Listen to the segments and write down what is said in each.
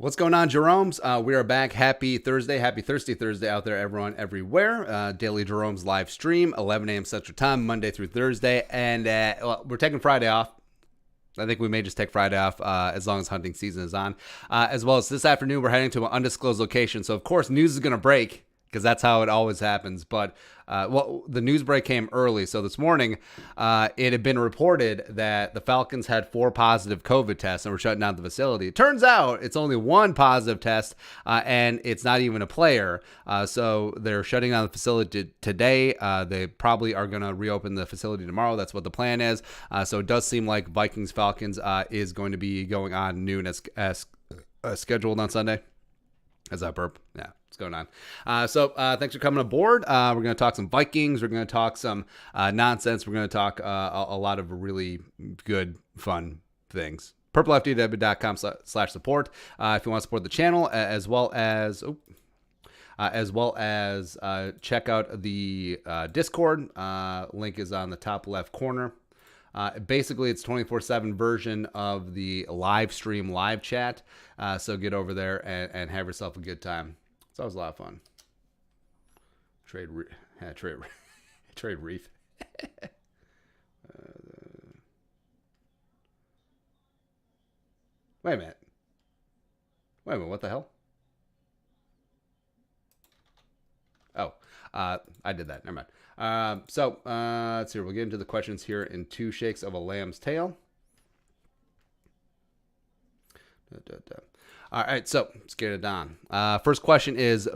What's going on, Jeromes? We are back. Happy Thursday. Happy Thirsty Thursday out there, everyone, everywhere. Daily Jerome's live stream, 11 a.m. Central Time, Monday through Thursday. And we're taking Friday off. I think we may just take Friday off as long as hunting season is on. As well as this afternoon, we're heading to an undisclosed location. So, of course, news is going to break because that's how it always happens. But, the news break came early. So this morning, it had been reported that the Falcons had 4 positive COVID tests and were shutting down the facility. It turns out it's only 1 positive test, and it's not even a player. So they're shutting down the facility today. They probably are going to reopen the facility tomorrow. That's what the plan is. So it does seem like Vikings Falcons is going to be going on noon as scheduled on Sunday. Is that burp? Yeah, what's going on? So thanks for coming aboard. We're going to talk some Vikings. We're going to talk some nonsense. We're going to talk a lot of really good, fun things. purplefdw.com/support if you want to support the channel, as well as check out the Discord. Link is on the top left corner. Basically, it's 24/7 version of the Livestream live chat. So get over there and have yourself a good time. It's always a lot of fun. Trade reef. Wait a minute. What the hell? Oh, I did that. Never mind. Let's see. We'll get into the questions here in 2 shakes of a lamb's tail. All right, so let's get it on. First question is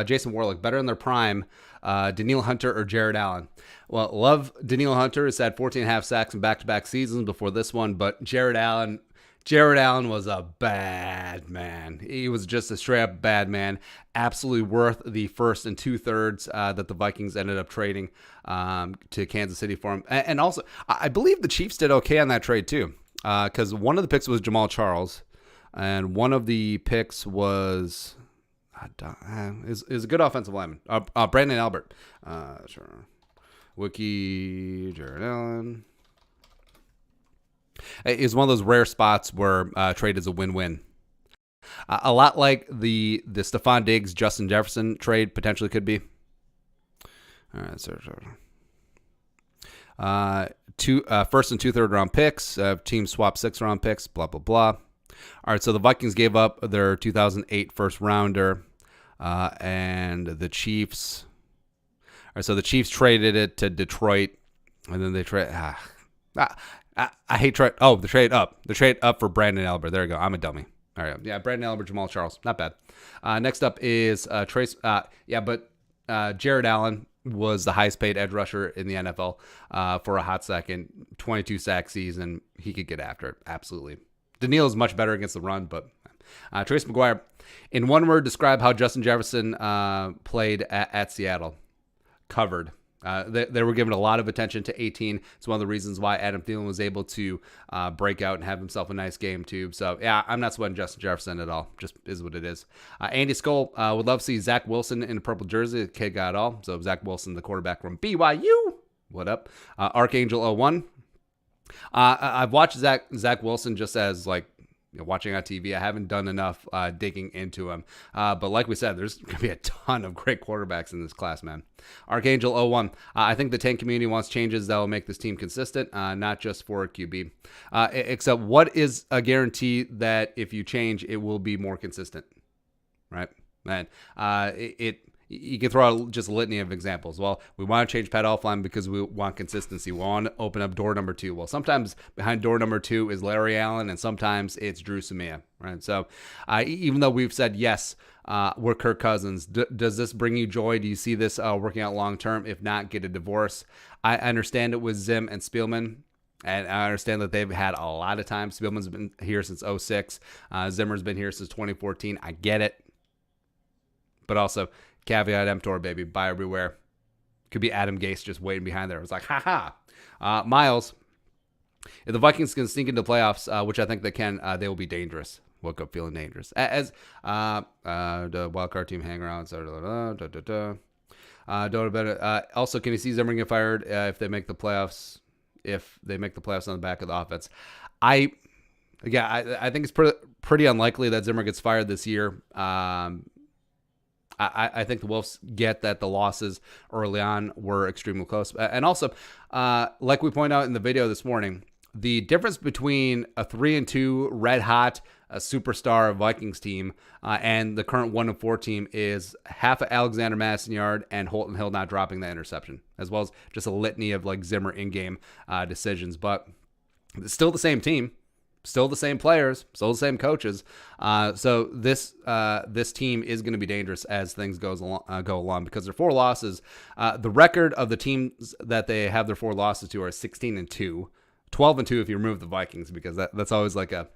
Jason Warlick, better in their prime, Danielle Hunter or Jared Allen? Well, love Danielle Hunter. He's had 14.5 sacks in back-to-back seasons before this one, but Jared Allen was a bad man. He was just a straight-up bad man. Absolutely worth the 1st and 2/3 that the Vikings ended up trading to Kansas City for him. And also, I believe the Chiefs did okay on that trade too, because one of the picks was Jamal Charles, and one of the picks was is a good offensive lineman, Brandon Albert. Sure. Wiki, Jared Allen. Is one of those rare spots where trade is a win-win. A lot like the Stephon Diggs, Justin Jefferson trade potentially could be. All right, so 1st and 2/3 round picks. Team swap 6th round picks. Blah blah blah. All right, so the Vikings gave up their 2008 first rounder, and the Chiefs. All right, so the Chiefs traded it to Detroit, and then they trade. I hate trade. Oh, the trade up. The trade up for Brandon Albert. There you go. I'm a dummy. All right. Yeah, Brandon Albert, Jamal Charles. Not bad. Next up is Trace. Jared Allen was the highest paid edge rusher in the NFL for a hot second. 22 sack season. He could get after it. Absolutely. Danielle is much better against the run, but Trace McGuire. In one word, describe how Justin Jefferson played at Seattle. Covered. They were given a lot of attention to 18. It's one of the reasons why Adam Thielen was able to break out and have himself a nice game, too. So, yeah, I'm not sweating Justin Jefferson at all. Just is what it is. Andy Skoll would love to see Zach Wilson in a purple jersey. The kid got it all. So, Zach Wilson, the quarterback from BYU. What up? Archangel01. I've watched Zach Wilson just as, like, watching on TV. I haven't done enough digging into him. But like we said, there's going to be a ton of great quarterbacks in this class, man. Archangel01. I think the tank community wants changes that will make this team consistent, not just for a QB. Except what is a guarantee that if you change, it will be more consistent? Right? Man, you can throw out just a litany of examples. Well, we want to change Pat Elflein because we want consistency. We want to open up door number 2. Well, sometimes behind door number 2 is Larry Allen, and sometimes it's Drew Samia, right? So even though we've said, yes, we're Kirk Cousins, does this bring you joy? Do you see this working out long-term? If not, get a divorce. I understand it with Zim and Spielman. And I understand that they've had a lot of time. Spielman's been here since 2006. Zimmer's been here since 2014. I get it. But also, caveat emptor, baby. Buyer beware. Could be Adam Gase just waiting behind there. It's like, ha-ha. Miles, if the Vikings can sneak into playoffs, which I think they can, they will be dangerous. Woke up feeling dangerous. As the wildcard team hang around. Also, can you see Zimmer get fired if they make the playoffs? If they make the playoffs on the back of the offense? Again, I think it's pretty unlikely that Zimmer gets fired this year. I think the Wolves get that the losses early on were extremely close. And also, like we pointed out in the video this morning, the difference between a 3-2 red hot superstar Vikings team and the current 1-4 team is half of Alexander Madison Yard and Holton Hill not dropping that interception, as well as just a litany of like Zimmer in-game decisions. But it's still the same team. Still the same players, still the same coaches. So this team is going to be dangerous as things go along because their 4 losses. The record of the teams that they have their 4 losses to are 16-2, 12-2 if you remove the Vikings, because that's always like a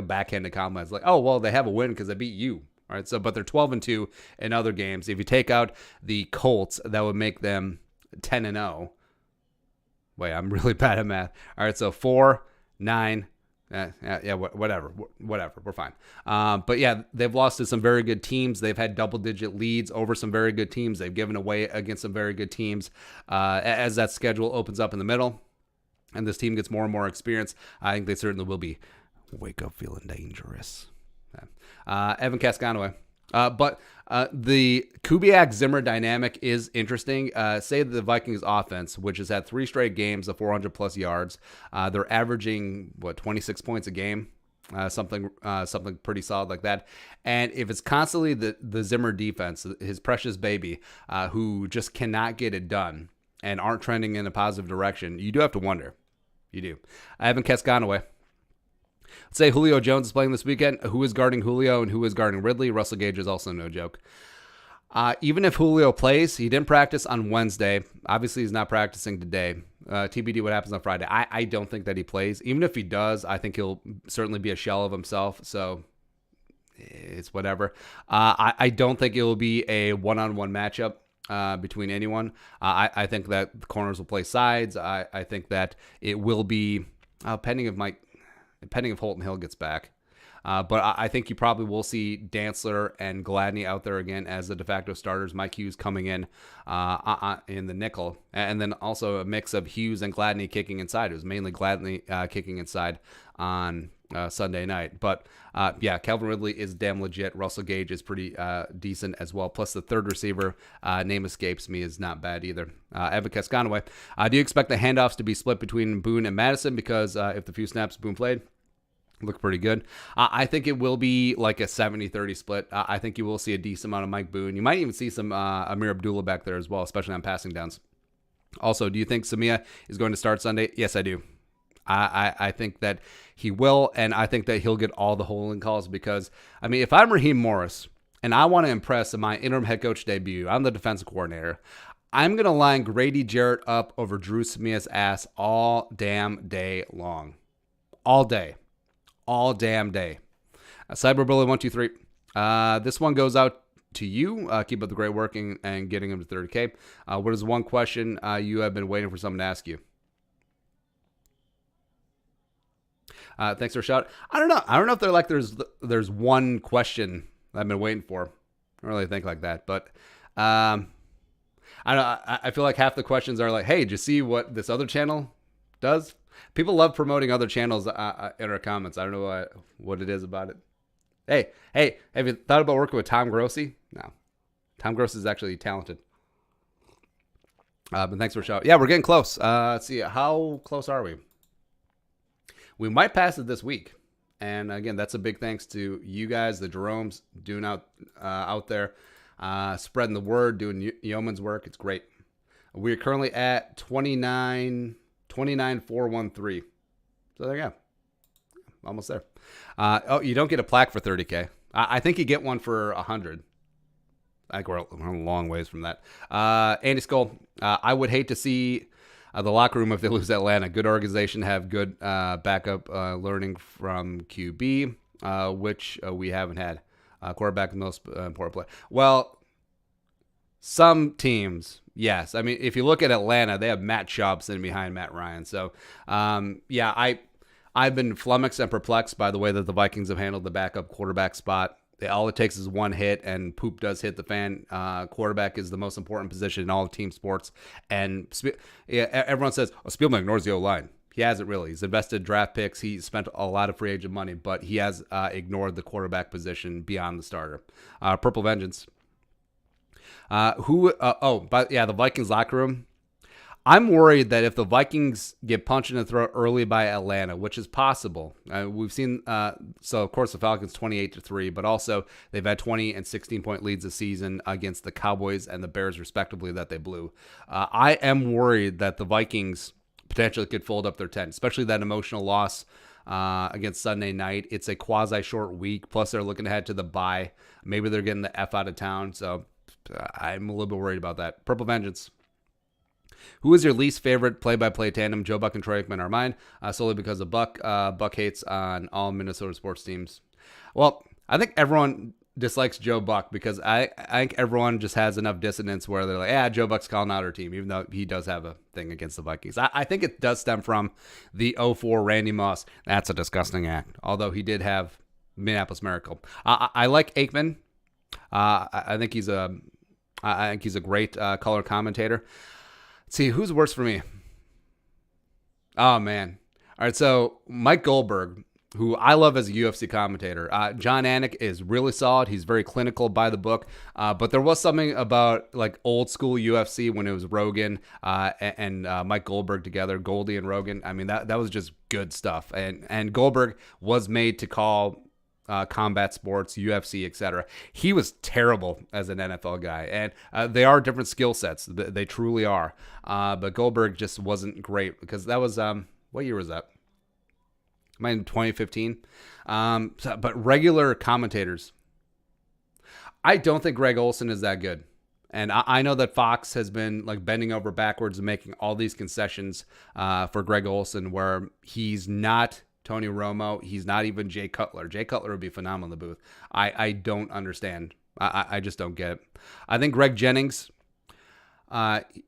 backhanded comment. It's like, oh well, they have a win because they beat you. All right, so but they're 12-2 in other games. If you take out the Colts, that would make them 10-0. Wait, I'm really bad at math. All right, so 4, 9. Whatever. We're fine. But yeah, they've lost to some very good teams. They've had double-digit leads over some very good teams. They've given away against some very good teams. As that schedule opens up in the middle, and this team gets more and more experience, I think they certainly will be wake up feeling dangerous. Evan Cascanaway. But the Kubiak-Zimmer dynamic is interesting. Say the Vikings offense, which has had 3 straight games of 400-plus yards. They're averaging, 26 points a game, something pretty solid like that. And if it's constantly the Zimmer defense, his precious baby, who just cannot get it done and aren't trending in a positive direction, you do have to wonder. You do. Evan Cascanaway. Let's say Julio Jones is playing this weekend. Who is guarding Julio and who is guarding Ridley? Russell Gage is also no joke. Even if Julio plays, he didn't practice on Wednesday. Obviously, he's not practicing today. TBD what happens on Friday. I don't think that he plays. Even if he does, I think he'll certainly be a shell of himself. So it's whatever. I don't think it will be a one-on-one matchup between anyone. I think that the corners will play sides. I think that it will be pending if Holton Hill gets back. But I think you probably will see Dantzler and Gladney out there again as the de facto starters. Mike Hughes coming in the nickel. And then also a mix of Hughes and Gladney kicking inside. It was mainly Gladney kicking inside on Sunday night. But yeah, Calvin Ridley is damn legit. Russell Gage is pretty decent as well. Plus the third receiver, name escapes me, is not bad either. Evan Cascanaway. Do you expect the handoffs to be split between Boone and Madison? Because if the few snaps Boone played, look pretty good. I think it will be like a 70-30 split. I think you will see a decent amount of Mike Boone. You might even see some Amir Abdullah back there as well, especially on passing downs. Also, do you think Samia is going to start Sunday? Yes, I do. I think that he will, and I think that he'll get all the holding calls because, I mean, if I'm Raheem Morris and I want to impress in my interim head coach debut, I'm the defensive coordinator, I'm going to line Grady Jarrett up over Drew Samia's ass all damn day long. All day. All damn day. Cyberbully123. This one goes out to you. Keep up the great work and getting him to 30K. What is one question you have been waiting for someone to ask you? Thanks for a shout. I don't know if they're like there's one question I've been waiting for. I don't really think like that, but I don't know. I feel like half the questions are like, hey, did you see what this other channel does? People love promoting other channels in our comments. I don't know what it is about it. Hey, have you thought about working with Tom Grossi? No. Tom Grossi is actually talented. But thanks for a shout. Yeah, we're getting close. Let's see. How close are we? We might pass it this week. And again, that's a big thanks to you guys, the Jeromes, doing out there, spreading the word, doing yeoman's work. It's great. We're currently at 29,413. So there you go. Almost there. You don't get a plaque for 30K. I think you get one for 100. I think we're a long ways from that. Andy Skull, I would hate to see the locker room if they lose Atlanta. Good organization, have good backup learning from QB, which we haven't had. Quarterback, the most important player. Well, some teams, yes. I mean, if you look at Atlanta, they have Matt Schaub sitting behind Matt Ryan. So, yeah, I've been flummoxed and perplexed by the way that the Vikings have handled the backup quarterback spot. All it takes is one hit, and poop does hit the fan. Quarterback is the most important position in all of team sports. And everyone says, Spielman ignores the O-line. He hasn't really. He's invested draft picks. He spent a lot of free agent money, but he has ignored the quarterback position beyond the starter. Purple Vengeance. The Vikings locker room. I'm worried that if the Vikings get punched in the throat early by Atlanta, which is possible, we've seen. So of course the Falcons 28-3, but also they've had 20 and 16-point leads this season against the Cowboys and the Bears, respectively, that they blew. I am worried that the Vikings potentially could fold up their tent, especially that emotional loss against Sunday night. It's a quasi short week. Plus they're looking ahead to the bye. Maybe they're getting the F out of town. So I'm a little bit worried about that. Purple Vengeance. Who is your least favorite play-by-play tandem? Joe Buck and Troy Aikman are mine, solely because of Buck. Buck hates on all Minnesota sports teams. Well, I think everyone dislikes Joe Buck because I think everyone just has enough dissonance where they're like, Joe Buck's calling out our team, even though he does have a thing against the Vikings. I think it does stem from the 0-4 Randy Moss. That's a disgusting act, although he did have Minneapolis Miracle. I like Aikman. I think he's a great color commentator. Let's see, who's worse for me? Oh, man. All right, so Mike Goldberg, who I love as a UFC commentator. John Anik is really solid. He's very clinical by the book. But there was something about like old school UFC when it was Rogan and Mike Goldberg together, Goldie and Rogan. I mean, that was just good stuff. And Goldberg was made to call combat sports, UFC, etc. He was terrible as an NFL guy, and they are different skill sets. They truly are. But Goldberg just wasn't great because that was what year was that? Might in 2015. But regular commentators, I don't think Greg Olson is that good. And I know that Fox has been like bending over backwards and making all these concessions for Greg Olson, where he's not Tony Romo. He's not even Jay Cutler. Jay Cutler would be phenomenal in the booth. I don't understand. I just don't get it. I think Greg Jennings,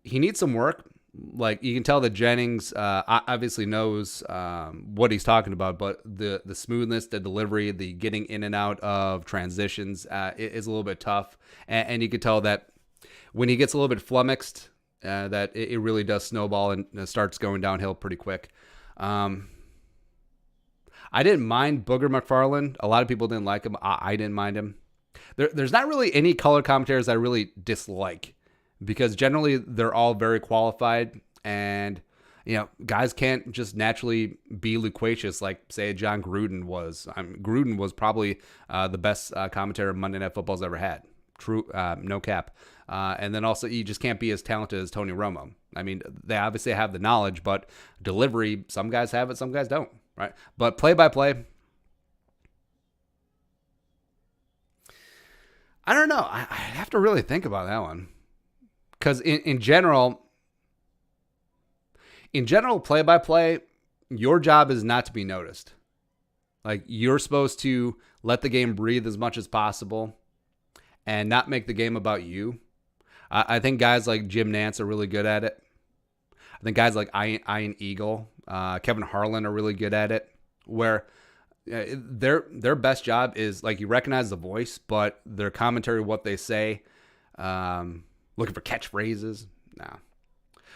he needs some work. Like, you can tell that Jennings obviously knows what he's talking about, but the smoothness, the delivery, the getting in and out of transitions is a little bit tough. And you can tell that when he gets a little bit flummoxed, that it really does snowball and starts going downhill pretty quick. I didn't mind Booger McFarland. A lot of people didn't like him. I didn't mind him. There's not really any color commentators I really dislike, because generally they're all very qualified, and guys can't just naturally be loquacious like, say, John Gruden was. Gruden was probably the best commentator Monday Night Football's ever had. True, no cap. And then also, you just can't be as talented as Tony Romo. I mean, they obviously have the knowledge, but delivery, some guys have it, some guys don't. Right, but play-by-play, I don't know. I have to really think about that one, because in general, play-by-play, your job is not to be noticed. Like, you're supposed to let the game breathe as much as possible and not make the game about you. I think guys like Jim Nantz are really good at it. I think guys like Ian Eagle, Kevin Harlan are really good at it, where their best job is, like, you recognize the voice, but their commentary, what they say, looking for catchphrases. No.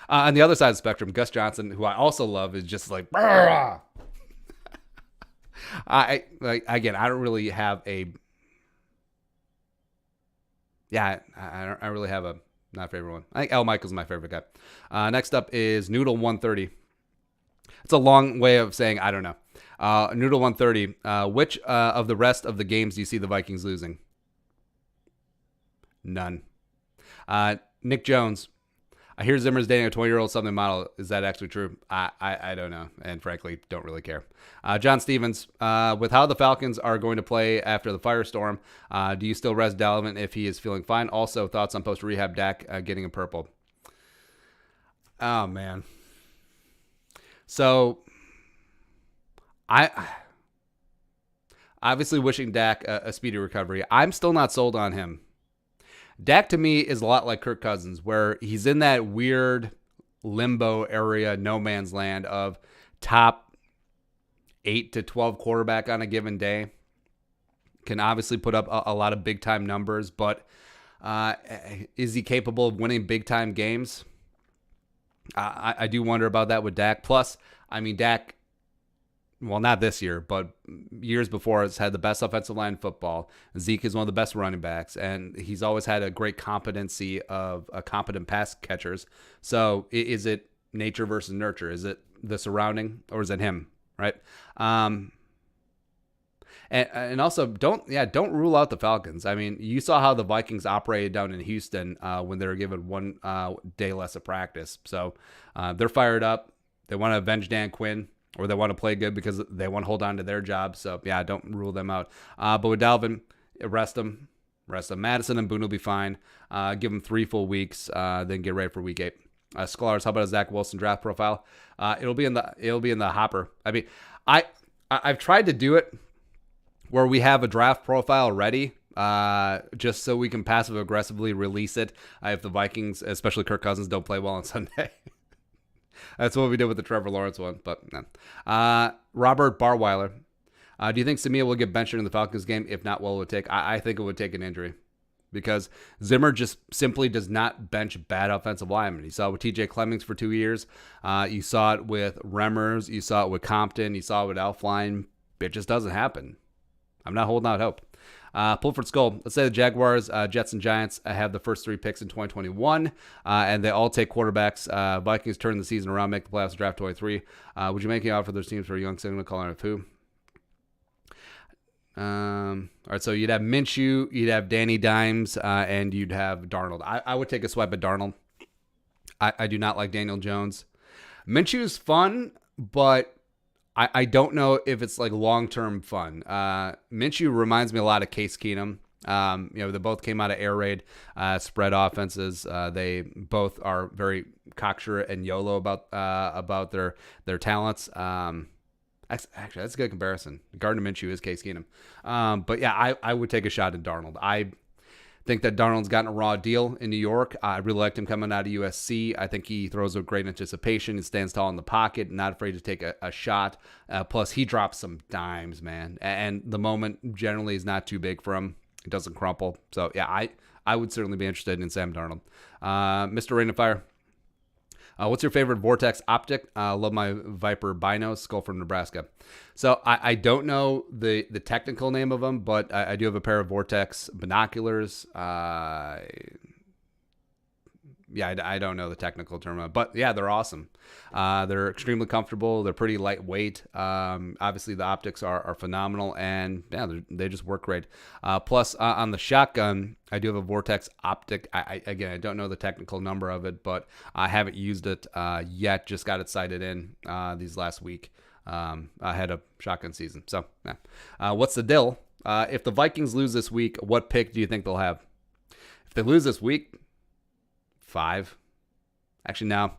On the other side of the spectrum, Gus Johnson, who I also love, is just like, I don't really have a, I don't really have a not favorite one. I think Al Michaels is my favorite guy. Next up is Noodle 130. It's a long way of saying I don't know. Noodle 130. Which of the rest of the games do you see the Vikings losing? None. Nick Jones. I hear Zimmer's dating a 20-year-old Southern model. Is that actually true? I don't know, and frankly, don't really care. John Stevens. With how the Falcons are going to play after the firestorm, do you still rest Dalvin if he is feeling fine? Also, thoughts on post-rehab Dak getting a purple. Oh, man. So, I obviously wishing Dak a speedy recovery. I'm still not sold on him. Dak, to me, is a lot like Kirk Cousins, where he's in that weird limbo area, no man's land of top 8 to 12 quarterback on a given day. Can obviously put up a lot of big-time numbers, but is he capable of winning big-time games? I do wonder about that with Dak. Plus, I mean, Dak, well, not this year, but years before, has had the best offensive line in football. Zeke is one of the best running backs, and he's always had a great competency of competent pass catchers. So is it nature versus nurture? Is it the surrounding, or is it him? Right. And also don't rule out the Falcons. I mean, you saw how the Vikings operated down in Houston when they were given one day less of practice. So they're fired up. They want to avenge Dan Quinn, or they want to play good because they want to hold on to their job. So yeah, don't rule them out. But with Dalvin, rest them. Madison and Boone will be fine. Give them 3 full weeks, then get ready for week 8. Scholars, how about a Zach Wilson draft profile? It'll be in the hopper. I mean, I've tried to do it where we have a draft profile ready, just so we can passive aggressively release it if the Vikings, especially Kirk Cousins, don't play well on Sunday. That's what we did with the Trevor Lawrence one. But no. Robert Barweiler, do you think Samia will get benched in the Falcons game? If not, what will it take? I think it would take an injury, because Zimmer just simply does not bench bad offensive linemen. You saw it with TJ Clemmings for 2 years. You saw it with Remmers. You saw it with Compton. You saw it with Elflein. It just doesn't happen. I'm not holding out hope. Pulford Skull. Let's say the Jaguars, Jets, and Giants have the first 3 picks in 2021, and they all take quarterbacks. Vikings turn the season around, make the playoffs, draft 23. Would you make it out for those teams for a young signal calling of who? All right, so you'd have Minshew, you'd have Danny Dimes, and you'd have Darnold. I would take a swipe at Darnold. I do not like Daniel Jones. Minshew's fun, but I don't know if it's like long-term fun. Minshew reminds me a lot of Case Keenum. They both came out of air raid spread offenses. They both are very cocksure and YOLO about their talents. Actually, that's a good comparison. Gardner Minshew is Case Keenum. But yeah, I would take a shot at Darnold. I think that Darnold's gotten a raw deal in New York. I really liked him coming out of USC. I think he throws with great anticipation. He stands tall in the pocket, not afraid to take a shot. Plus, he drops some dimes, man. And the moment generally is not too big for him. It doesn't crumple. So, yeah, I would certainly be interested in Sam Darnold. Mr. Rain and Fire. What's your favorite Vortex optic? Love my Viper Binos, Skull from Nebraska. So I don't know the technical name of them, but I do have a pair of Vortex binoculars. I don't know the technical term, but yeah, they're awesome. They're extremely comfortable. They're pretty lightweight. Obviously, the optics are phenomenal, and yeah, they just work great. Plus, on the shotgun, I do have a Vortex optic. I don't know the technical number of it, but I haven't used it yet. Just got it sighted in these last week ahead of shotgun season. So, yeah. What's the deal? If the Vikings lose this week, what pick do you think they'll have? If they lose this week, 5. Actually, no.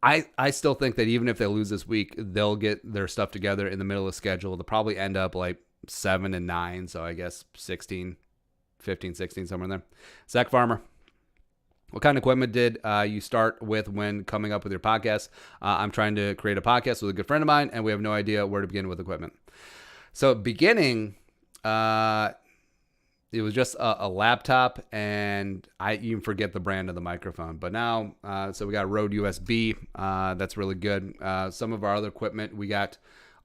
I still think that even if they lose this week, they'll get their stuff together in the middle of the schedule. They'll probably end up like 7 and 9, so I guess 15, 16, somewhere in there. Zach Farmer, what kind of equipment did you start with when coming up with your podcast? I'm trying to create a podcast with a good friend of mine, and we have no idea where to begin with equipment. So beginning, it was just a laptop, and I even forget the brand of the microphone. But now, so we got a Rode USB. That's really good. Some of our other equipment, we got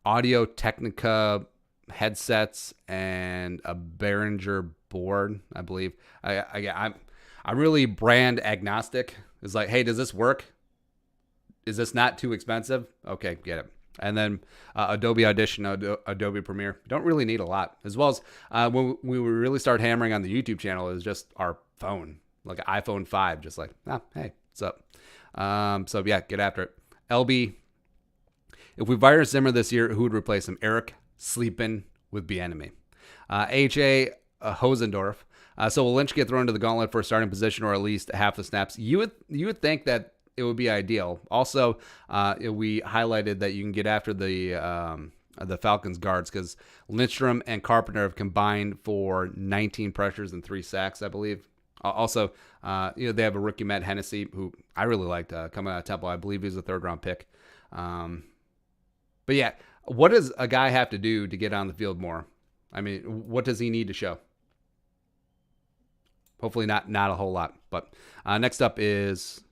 Audio Technica headsets and a Behringer board, I believe. I'm really brand agnostic. It's like, hey, does this work? Is this not too expensive? Okay, get it. And then Adobe Audition, Adobe Premiere. Don't really need a lot. As well as when we really start hammering on the YouTube channel, is just our phone, like an iPhone 5, just like, hey, what's up? So yeah, get after it. LB, if we fire Zimmer this year, who would replace him? Eric Sleepin with Bieniemy. AJ Hosendorf. So will Lynch get thrown to the gauntlet for a starting position, or at least half the snaps? You would think that it would be ideal. Also, we highlighted that you can get after the Falcons guards, because Lindstrom and Carpenter have combined for 19 pressures and 3 sacks, I believe. Also, they have a rookie, Matt Hennessy, who I really liked coming out of Temple. I believe he's a 3rd-round pick. But yeah, what does a guy have to do to get on the field more? I mean, what does he need to show? Hopefully not a whole lot. But next up is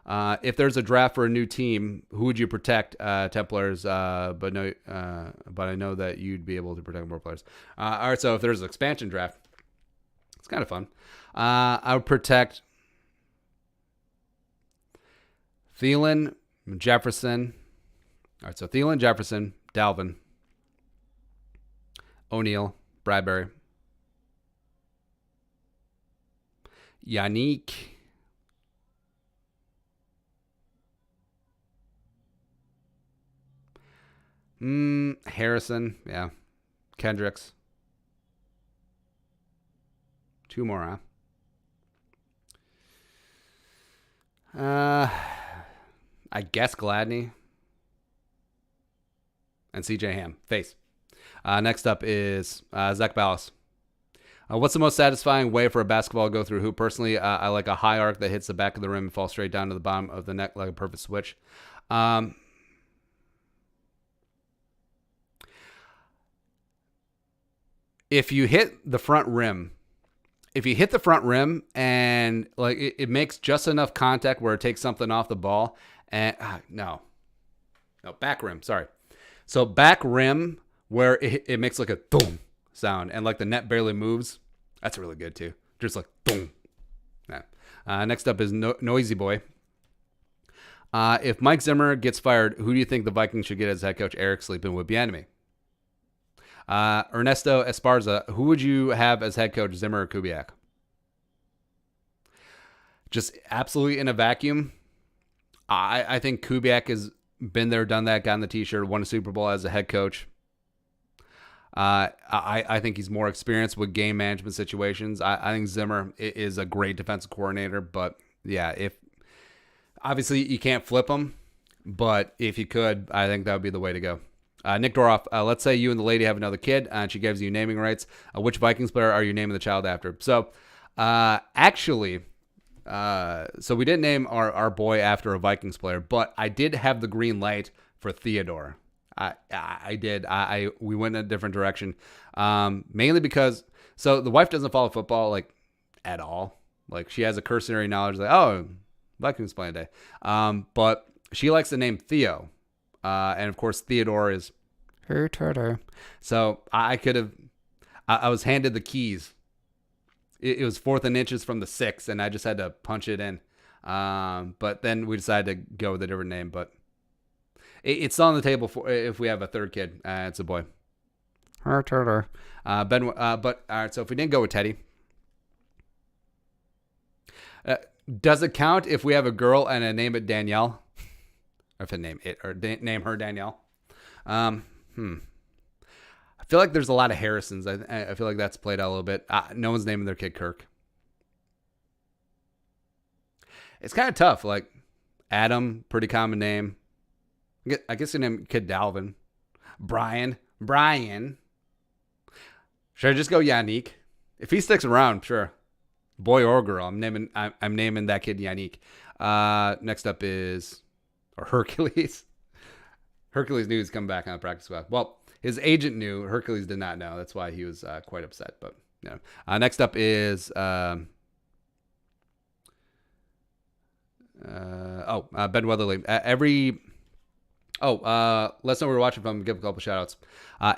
If there's a draft for a new team, who would you protect? Templars, but I know that you'd be able to protect more players. All right, so if there's an expansion draft, it's kind of fun. I would protect Thielen, Jefferson. All right, so Thielen, Jefferson, Dalvin, O'Neal, Bradbury, Yannick, Harrison, yeah, Kendricks. Two more, huh? I guess Gladney and CJ Ham. Face. Next up is Zach Ballas. What's the most satisfying way for a basketball to go through hoop? Personally, I like a high arc that hits the back of the rim and falls straight down to the bottom of the net like a perfect switch. If you hit the front rim, and like it makes just enough contact where it takes something off the ball, and no, back rim. Sorry, so back rim where it makes like a boom sound and like the net barely moves. That's really good too. Just like boom. Yeah. Next up is Noisy Boy. If Mike Zimmer gets fired, who do you think the Vikings should get as head coach? Eric Sleeping would be enemy. Ernesto Esparza, who would you have as head coach, Zimmer or Kubiak? Just absolutely in a vacuum. I think Kubiak has been there, done that, gotten the t-shirt, won a Super Bowl as a head coach. I think he's more experienced with game management situations. I think Zimmer is a great defensive coordinator, but yeah, obviously you can't flip him, but if you could, I think that would be the way to go. Nick Doroff, let's say you and the lady have another kid, and she gives you naming rights. Which Vikings player are you naming the child after? So, actually, so we didn't name our boy after a Vikings player, but I did have the green light for Theodore. I did. We went in a different direction, mainly because so the wife doesn't follow football like at all. Like she has a cursory knowledge, like Vikings playing day, but she likes the name Theo. And of course, Theodore is her turtle. So I was handed the keys. It was 4th and inches from the 6, and I just had to punch it in. But then we decided to go with a different name. But it's still on the table for if we have a third kid. It's a boy. Her turtle. But all right. So if we didn't go with Teddy, does it count if we have a girl and I name it Danielle? Or if I name it or name her Danielle. I feel like there's a lot of Harrisons. I feel like that's played out a little bit. No one's naming their kid Kirk. It's kind of tough. Like Adam, pretty common name. I guess your name kid Dalvin. Brian. Should I just go Yannick? If he sticks around, sure. Boy or girl, I'm naming that kid Yannick. Next up is. Or Hercules. Hercules knew he was coming back on the practice squad. Well, his agent knew. Hercules did not know. That's why he was quite upset. But next up is Ben Weatherly. Let's know where we're watching from. Give a couple shout outs.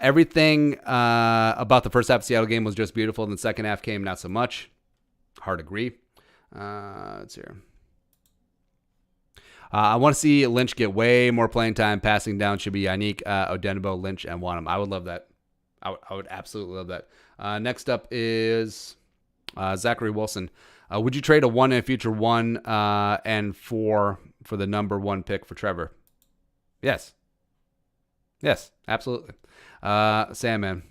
Everything about the first half of the Seattle game was just beautiful. And the second half came not so much. Hard agree. Let's see here. I want to see Lynch get way more playing time. Passing down should be Yannick, Odenbo, Lynch, and Wanham. I would love that. I would absolutely love that. Next up is Zachary Wilson. Would you trade a 1 and a future 1 and 4 for the number 1 pick for Trevor? Yes, absolutely. Sandman.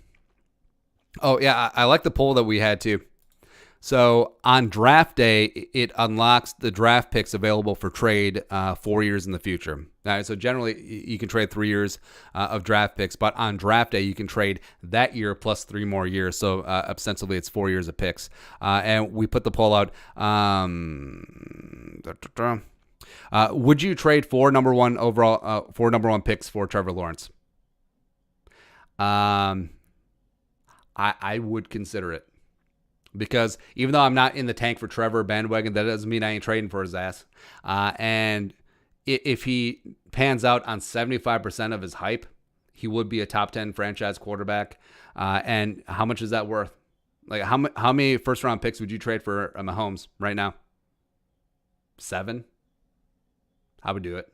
Oh, yeah, I like the poll that we had, too. So on draft day, it unlocks the draft picks available for trade 4 years in the future. So generally, you can trade 3 years of draft picks, but on draft day, you can trade that year plus 3 more years. So ostensibly, it's 4 years of picks. And we put the poll out. Would you trade 4 number 1 overall, 4 number 1 picks for Trevor Lawrence? I would consider it. because even though I'm not in the tank for Trevor bandwagon, that doesn't mean I ain't trading for his ass. And if he pans out on 75% of his hype, he would be a top 10 franchise quarterback. And how much is that worth? Like how many first round picks would you trade for Mahomes right now? 7? I would do it.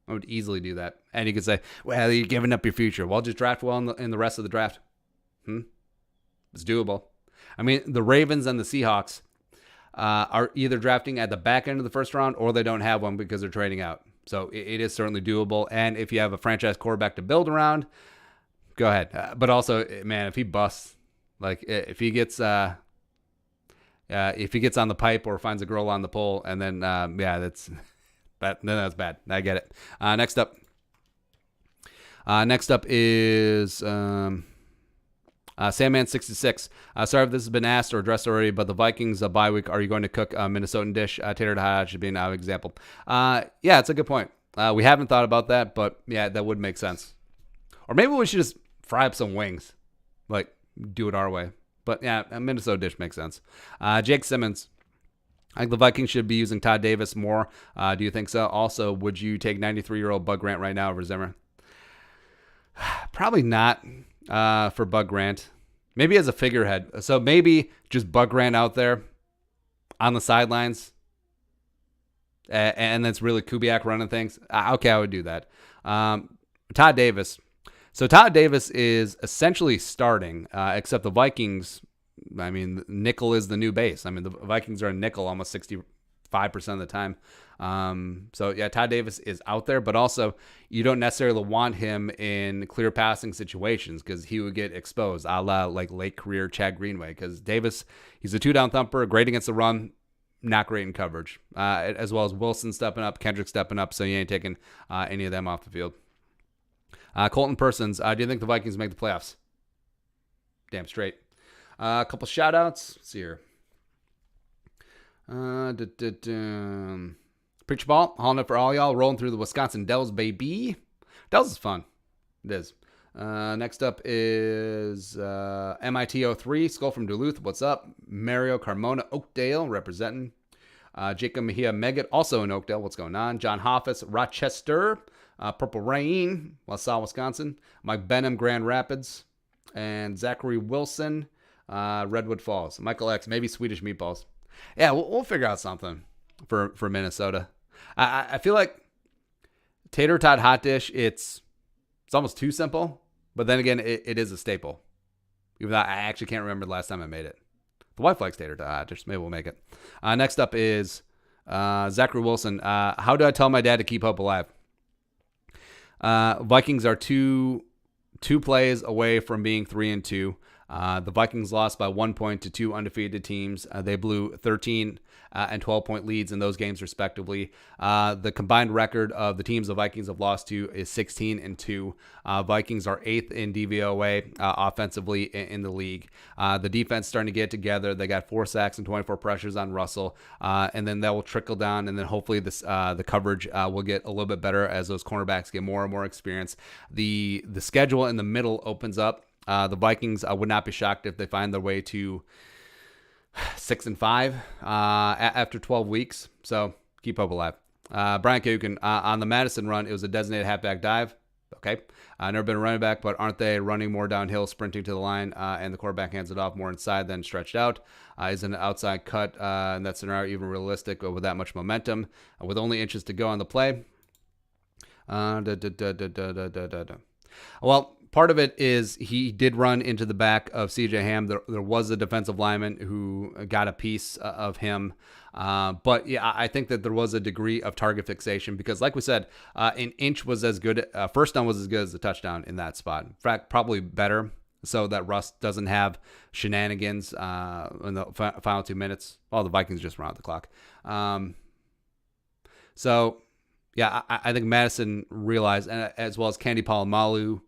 I would easily do that. And you could say, well, you're giving up your future. Well, just draft well in the rest of the draft. It's doable. I mean, the Ravens and the Seahawks are either drafting at the back end of the first round or they don't have one because they're trading out. So it is certainly doable. And if you have a franchise quarterback to build around, go ahead. But also, man, if he busts, like if he gets on the pipe or finds a girl on the pole, and then that's bad. Then that's bad. I get it. Next up is Sandman66. Sorry if this has been asked or addressed already, but the Vikings bye week, are you going to cook a Minnesotan dish? Tater tot should be an example. Yeah, it's a good point. We haven't thought about that, but yeah, that would make sense. Or maybe we should just fry up some wings. Like, do it our way. But yeah, a Minnesota dish makes sense. Jake Simmons. I think the Vikings should be using Todd Davis more. Do you think so? Also, would you take 93-year-old Bug Grant right now over Zimmer? Probably not for Bug Grant. Maybe as a figurehead. So maybe just Bug Grant out there on the sidelines. And that's really Kubiak running things. Okay, I would do that. Todd Davis. So Todd Davis is essentially starting, except the Vikings, I mean, nickel is the new base. I mean, the Vikings are a nickel almost 65% of the time. So yeah, Todd Davis is out there, but also you don't necessarily want him in clear passing situations because he would get exposed, a la like late career Chad Greenway. Because Davis, he's a 2-down thumper, great against the run, not great in coverage, as well as Wilson stepping up, Kendrick stepping up. So you ain't taking any of them off the field. Colton Persons, do you think the Vikings make the playoffs? Damn straight. A couple shout outs. Let's see here. Preach ball, hauling it for all y'all, rolling through the Wisconsin Dells, baby. Dells is fun. It is. Next up is MIT03, Skull from Duluth. What's up? Mario Carmona, Oakdale, representing. Jacob Mejia Megat, also in Oakdale. What's going on? John Hoffus, Rochester. Purple Rain, LaSalle, Wisconsin. Mike Benham, Grand Rapids. And Zachary Wilson, Redwood Falls. Michael X, maybe Swedish meatballs. Yeah, we'll figure out something for Minnesota. I feel like tater tot hot dish, it's almost too simple. But then again, it is a staple. Even though I actually can't remember the last time I made it. The wife likes tater tot hot dish. Maybe we'll make it. Next up is Zachary Wilson. How do I tell my dad to keep hope alive? Vikings are two plays away from being 3-2. The Vikings lost by 1 point to 2 undefeated teams. They blew 13 and 12-point leads in those games, respectively. The combined record of the teams the Vikings have lost to is 16-2. Vikings are 8th in DVOA offensively in the league. The defense starting to get together. They got 4 sacks and 24 pressures on Russell, and then that will trickle down, and then hopefully the coverage will get a little bit better as those cornerbacks get more and more experience. The schedule in the middle opens up. The Vikings, I would not be shocked if they find their way to 6-5 after 12 weeks. So keep hope alive. Brian Kukin, on the Madison run, it was a designated halfback dive. Okay. Never been a running back, but aren't they running more downhill, sprinting to the line, and the quarterback hands it off more inside than stretched out? Is an outside cut in that scenario even realistic with that much momentum? With only inches to go on the play? Well, part of it is he did run into the back of C.J. Ham. There was a defensive lineman who got a piece of him. But yeah, I think that there was a degree of target fixation because, like we said, an inch was as good. First down was as good as the touchdown in that spot. In fact, probably better, so that Russ doesn't have shenanigans in the final 2 minutes. Well, the Vikings just run out the clock. So yeah, I think Madison realized, as well as Candy Polamalu,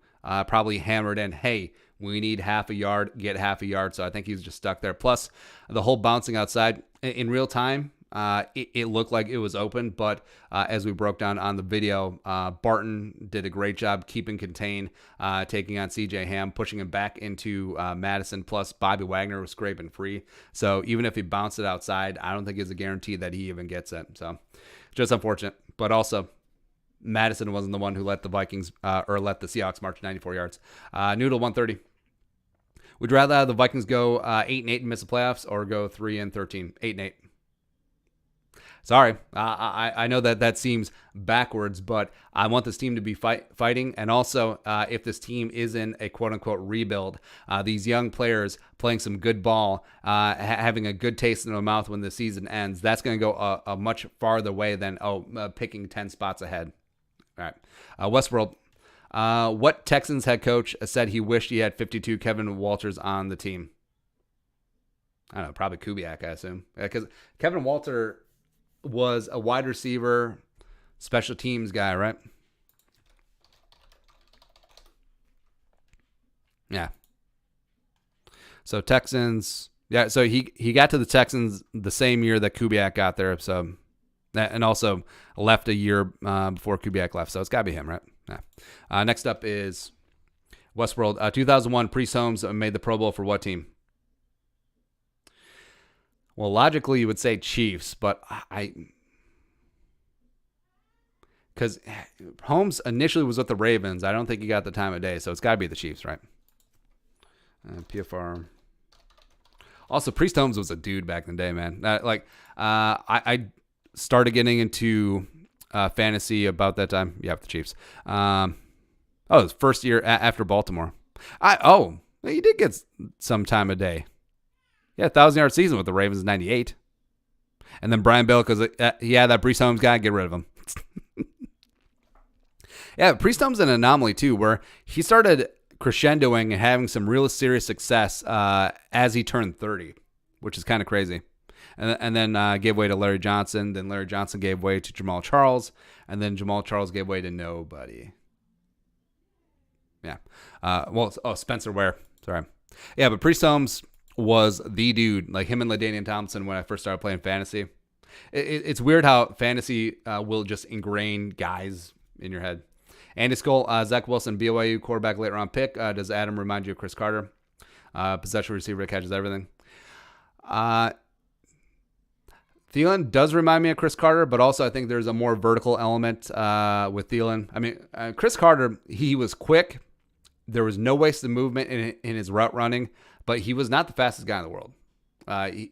probably hammered in, hey, we need half a yard, get half a yard. So I think he was just stuck there. Plus, the whole bouncing outside in real time, it looked like it was open, but as we broke down on the video, Barton did a great job keeping contained, taking on CJ Ham, pushing him back into Madison, plus Bobby Wagner was scraping free. So even if he bounced it outside, I don't think it's a guarantee that he even gets it. So just unfortunate. But also, Madison wasn't the one who let the Vikings or let the Seahawks march 94 yards. Noodle 130. Would you rather have the Vikings go 8-8 and miss the playoffs or go 3-13? 8-8. Sorry, I know that seems backwards, but I want this team to be fighting. And also, if this team is in a quote-unquote rebuild, these young players playing some good ball, having a good taste in their mouth when the season ends, that's going to go a much farther way than picking 10 spots ahead. All right, Westworld. What Texans head coach said he wished he had 52 Kevin Walters on the team? I don't know, probably Kubiak, I assume. Because Kevin Walter was a wide receiver, special teams guy, right? Yeah. So Texans, yeah. So he got to the Texans the same year that Kubiak got there. So, and also left a year before Kubiak left. So it's got to be him, right? Yeah. Next up is Westworld. 2001, Priest Holmes made the Pro Bowl for what team? Well, logically, you would say Chiefs, but because Holmes initially was with the Ravens. I don't think he got the time of day, so it's got to be the Chiefs, right? PFR. Also, Priest Holmes was a dude back in the day, man. I started getting into fantasy about that time. Yeah, the Chiefs. His first year after Baltimore. He did get some time of day. Yeah, 1,000-yard season with the Ravens in 98. And then Brian Bell, because he had that Priest Holmes guy, get rid of him. Yeah, Priest Holmes is an anomaly, too, where he started crescendoing and having some real serious success as he turned 30, which is kind of crazy. And then gave way to Larry Johnson. Then Larry Johnson gave way to Jamal Charles. And then Jamal Charles gave way to nobody. Yeah. Spencer Ware. Sorry. Yeah, but Priest Holmes was the dude, like him and LaDainian Thompson when I first started playing fantasy. It's weird how fantasy will just ingrain guys in your head. Andy Skoll, Zach Wilson, BYU quarterback, late round pick. Does Adam remind you of Chris Carter? Possession receiver that catches everything. Thielen does remind me of Chris Carter, but also I think there's a more vertical element with Thielen. I mean, Chris Carter, he was quick. There was no wasted movement in his route running, but he was not the fastest guy in the world.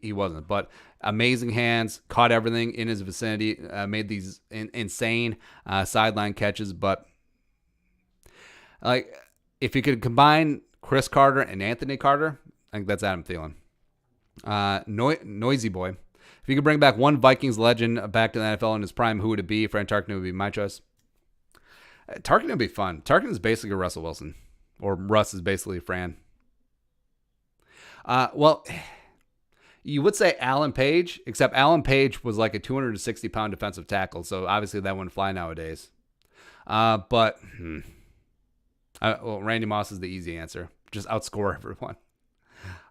He wasn't, but amazing hands, caught everything in his vicinity, made these insane sideline catches. But like, if you could combine Chris Carter and Anthony Carter, I think that's Adam Thielen. Noisy boy. If you could bring back one Vikings legend back to the NFL in his prime, who would it be? Fran Tarkenton would be my choice. Tarkenton would be fun. Tarkenton is basically a Russell Wilson, or Russ is basically Fran. You would say Alan Page, except Alan Page was like a 260-pound defensive tackle, so obviously that wouldn't fly nowadays. Randy Moss is the easy answer. Just outscore everyone.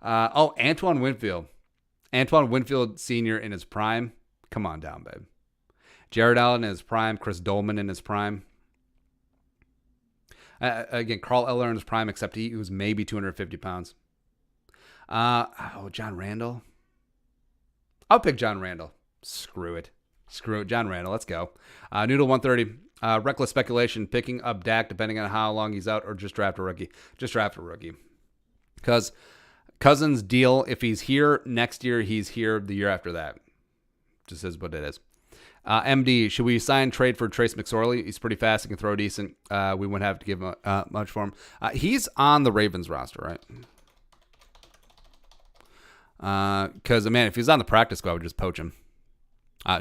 Antoine Winfield. Antoine Winfield Sr. in his prime. Come on down, babe. Jared Allen in his prime. Chris Dolman in his prime. Again, Carl Eller in his prime, except he was maybe 250 pounds. John Randall. I'll pick John Randall. Screw it. John Randall. Let's go. Noodle 130. Reckless speculation. Picking up Dak depending on how long he's out, or just draft a rookie. Just draft a rookie. Because Cousins' deal, if he's here next year, he's here the year after that. Just is what it is. MD, should we trade for Trace McSorley? He's pretty fast. He can throw decent. We wouldn't have to give him much for him. He's on the Ravens roster, right? Because, man, if he's on the practice squad, I would just poach him.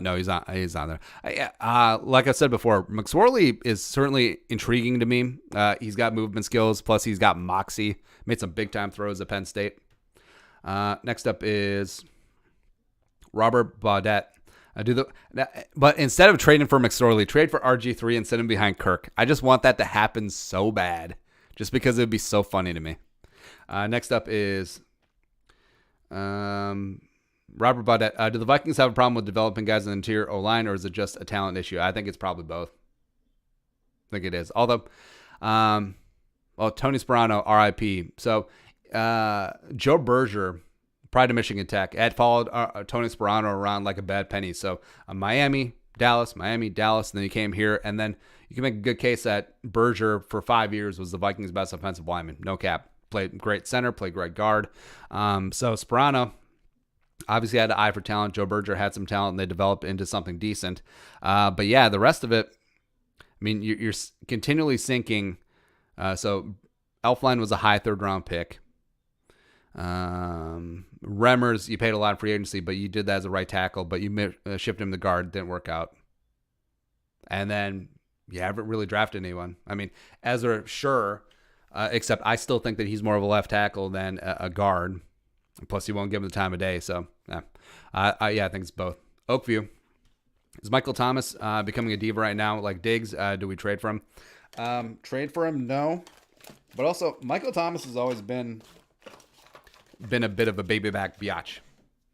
No, he's on there. Like I said before, McSorley is certainly intriguing to me. He's got movement skills, plus he's got moxie. Made some big-time throws at Penn State. Next up is Robert Baudette. But instead of trading for McSorley, trade for RG3 and send him behind Kirk. I just want that to happen so bad, just because it would be so funny to me. Next up is Robert Baudette, do the Vikings have a problem with developing guys in the interior O-line, or is it just a talent issue? I think it's probably both. I think it is. Although, Tony Sperano, RIP. So, Joe Berger, Pride of Michigan Tech, had followed Tony Sperano around like a bad penny. So, Miami, Dallas, and then he came here. And then you can make a good case that Berger, for 5 years, was the Vikings' best offensive lineman. No cap. Played great center, played great guard. So, Sperano obviously had an eye for talent. Joe Berger had some talent, and they developed into something decent. But yeah, the rest of it, I mean, you're continually sinking. So Elflein was a high third-round pick. Remmers, you paid a lot in free agency, but you did that as a right tackle, but you shifted him to guard. Didn't work out. And then you haven't really drafted anyone. I mean, Ezra, sure, except I still think that he's more of a left tackle than a guard. Plus, you won't give him the time of day. So, yeah, I think it's both. Oakview. Is Michael Thomas becoming a diva right now? Like Diggs, do we trade for him? Trade for him? No. But also, Michael Thomas has always been a bit of a baby back biatch.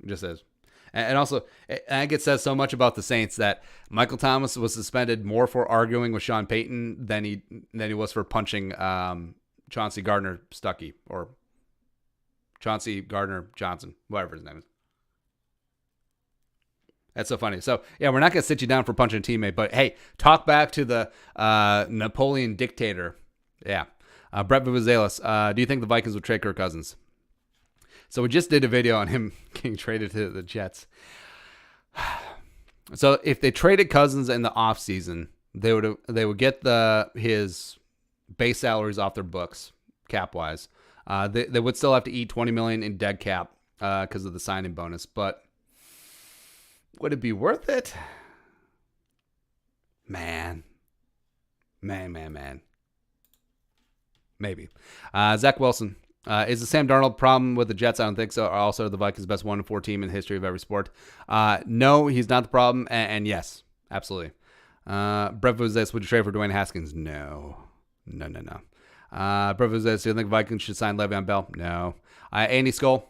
It just is. And also, I think it says so much about the Saints that Michael Thomas was suspended more for arguing with Sean Payton than he was for punching Chauncey Gardner-Stuckey or Chauncey Gardner-Johnson, whatever his name is. That's so funny. So, yeah, we're not going to sit you down for punching a teammate, but hey, talk back to the Napoleon dictator. Yeah. Brett Vuvuzela, do you think the Vikings would trade Kirk Cousins? So we just did a video on him getting traded to the Jets. So if they traded Cousins in the offseason, they would get his base salaries off their books, cap-wise. They would still have to eat $20 million in dead cap because of the signing bonus, but would it be worth it? Man. Maybe. Zach Wilson. Is the Sam Darnold problem with the Jets? I don't think so. Are also the Vikings' best 1-4 team in the history of every sport? No, he's not the problem. And yes, absolutely. Brett was this. Would you trade for Dwayne Haskins? No. Brett was this. Do you think Vikings should sign Le'Veon Bell? No. Andy Skull.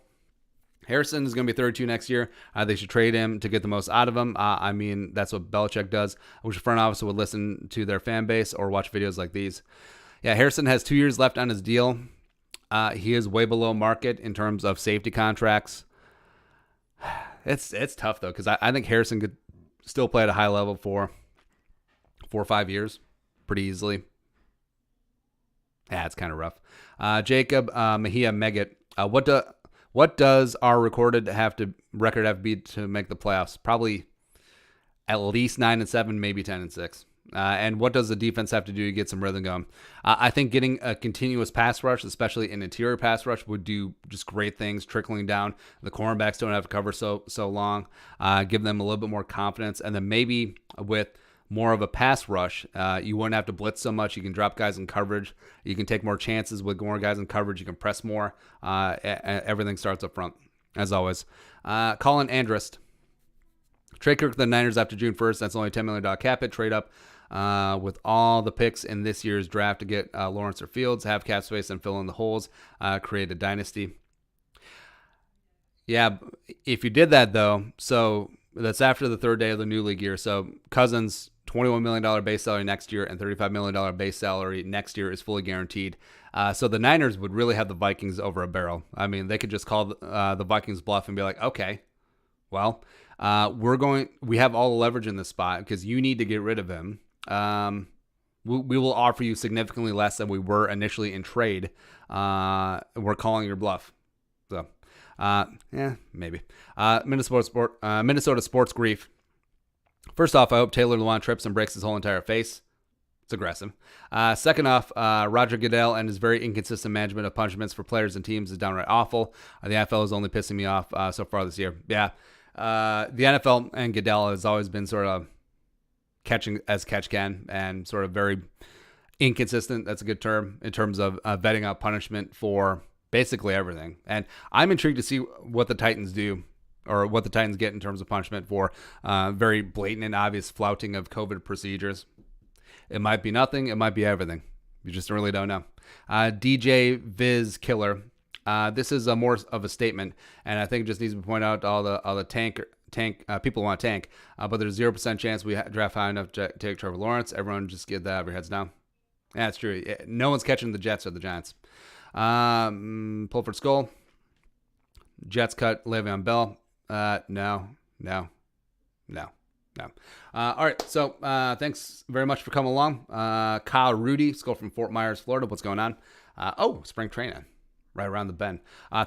Harrison is going to be 32 next year. They should trade him to get the most out of him. I mean, that's what Belichick does. I wish the front office would listen to their fan base or watch videos like these. Yeah, Harrison has 2 years left on his deal. He is way below market in terms of safety contracts. It's tough, though, because I think Harrison could still play at a high level for 4 or 5 years pretty easily. Yeah, it's kind of rough. Jacob Mejia Megat. What does our record have to be to make the playoffs? Probably at least 9-7, maybe 10-6. And what does the defense have to do to get some rhythm going? I think getting a continuous pass rush, especially an interior pass rush, would do just great things, trickling down. The cornerbacks don't have to cover so long. Give them a little bit more confidence. And then maybe with more of a pass rush, you wouldn't have to blitz so much. You can drop guys in coverage. You can take more chances with more guys in coverage. You can press more. Everything starts up front, as always. Colin Andrist. Trade Kirk to the Niners after June 1st. That's only a $10 million cap hit. Trade up with all the picks in this year's draft to get Lawrence or Fields, have cap space and fill in the holes, create a dynasty. Yeah, if you did that, though, so that's after the third day of the new league year. So Cousins, $21 million base salary next year and $35 million base salary next year is fully guaranteed. So the Niners would really have the Vikings over a barrel. I mean, they could just call the Vikings bluff and be like, okay, well, we have all the leverage in this spot because you need to get rid of him. We will offer you significantly less than we were initially in trade. We're calling your bluff. So, maybe. Minnesota sports grief. First off, I hope Taylor Lewan trips and breaks his whole entire face. It's aggressive. Second off, Roger Goodell and his very inconsistent management of punishments for players and teams is downright awful. The NFL is only pissing me off so far this year. Yeah. The NFL and Goodell has always been sort of catching as catch can and sort of very inconsistent. That's a good term in terms of vetting out punishment for basically everything. And I'm intrigued to see what the Titans do or what the Titans get in terms of punishment for very blatant and obvious flouting of COVID procedures. It might be nothing. It might be everything. You just really don't know. DJ Viz Killer. This is a more of a statement, and I think it just needs to point out to all the tank people who want to tank. But there's 0% chance we draft high enough to take Trevor Lawrence. Everyone just get that out of your heads now. Yeah, that's true. No one's catching the Jets or the Giants. Pulford Skull. Jets cut Le'Veon Bell. No. All right, so thanks very much for coming along. Kyle Rudy, Skull from Fort Myers, Florida. What's going on? Spring training right around the bend.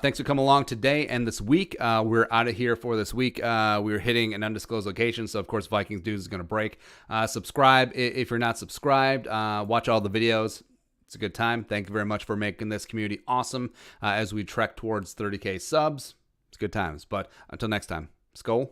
Thanks for coming along today and this week. We're out of here for this week. We're hitting an undisclosed location, so of course Vikings Dudes is going to break. Subscribe if you're not subscribed. Watch all the videos. It's a good time. Thank you very much for making this community awesome as we trek towards 30K subs. It's good times. But until next time, Skull